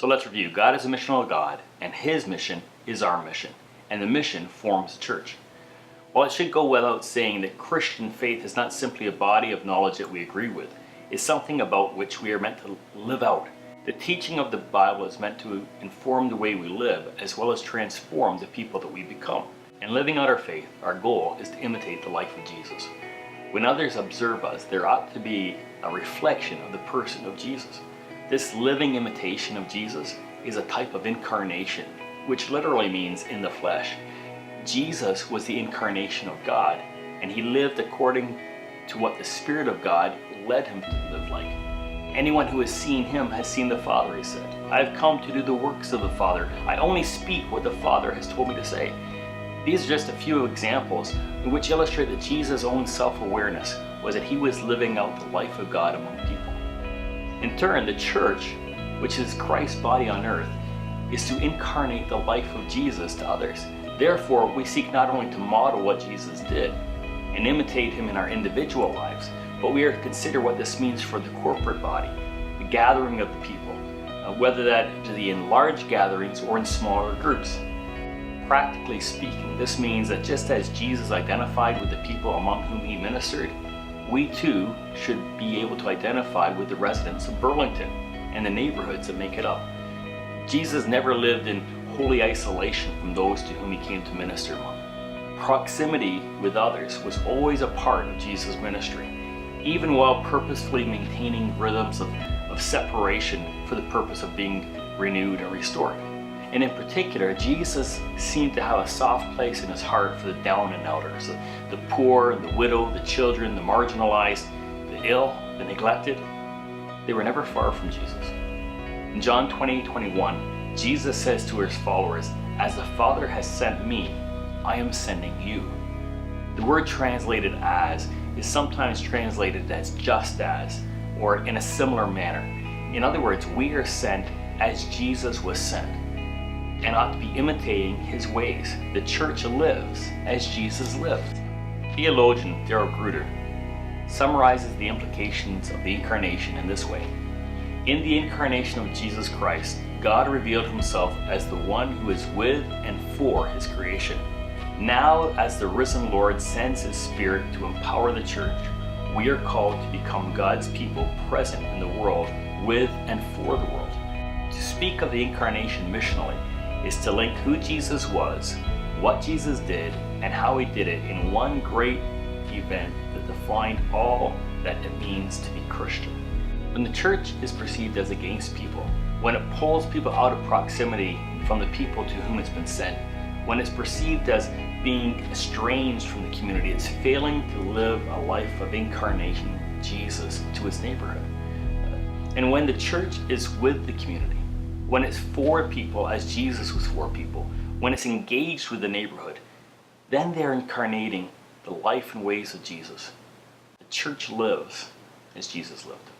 So let's review. God is a missional God, and His mission is our mission, and the mission forms the church. While it should go without saying that Christian faith is not simply a body of knowledge that we agree with, it's something about which we are meant to live out. The teaching of the Bible is meant to inform the way we live, as well as transform the people that we become. In living out our faith, our goal is to imitate the life of Jesus. When others observe us, there ought to be a reflection of the person of Jesus. This living imitation of Jesus is a type of incarnation, which literally means in the flesh. Jesus was the incarnation of God, and He lived according to what the Spirit of God led Him to live like. Anyone who has seen Him has seen the Father, He said. I have come to do the works of the Father. I only speak what the Father has told me to say. These are just a few examples which illustrate that Jesus' own self-awareness was that He was living out the life of God among people. In turn, the church, which is Christ's body on earth, is to incarnate the life of Jesus to others. Therefore, we seek not only to model what Jesus did and imitate Him in our individual lives, but we are to consider what this means for the corporate body, the gathering of the people, whether that be in large gatherings or in smaller groups. Practically speaking, this means that just as Jesus identified with the people among whom He ministered, we too should be able to identify with the residents of Burlington and the neighborhoods that make it up. Jesus never lived in holy isolation from those to whom He came to minister among. Proximity with others was always a part of Jesus' ministry, even while purposefully maintaining rhythms of separation for the purpose of being renewed and restored. And in particular, Jesus seemed to have a soft place in His heart for the down and outers, the poor, the widow, the children, the marginalized, the ill, the neglected. They were never far from Jesus. In John 20:21, Jesus says to His followers, "As the Father has sent me, I am sending you." The word translated as is sometimes translated as just as, or in a similar manner. In other words, we are sent as Jesus was sent, and ought to be imitating His ways. The church lives as Jesus lived. Theologian Darrell Gruder summarizes the implications of the incarnation in this way. In the incarnation of Jesus Christ, God revealed Himself as the one who is with and for His creation. Now, as the risen Lord sends His Spirit to empower the church, we are called to become God's people present in the world, with and for the world. To speak of the incarnation missionally is to link who Jesus was, what Jesus did, and how He did it in one great event that defined all that it means to be Christian. When the church is perceived as against people, when it pulls people out of proximity from the people to whom it's been sent, when it's perceived as being estranged from the community, it's failing to live a life of incarnation of Jesus to its neighborhood. And when the church is with the community, when it's for people as Jesus was for people, when it's engaged with the neighborhood, then they're incarnating the life and ways of Jesus. The church lives as Jesus lived.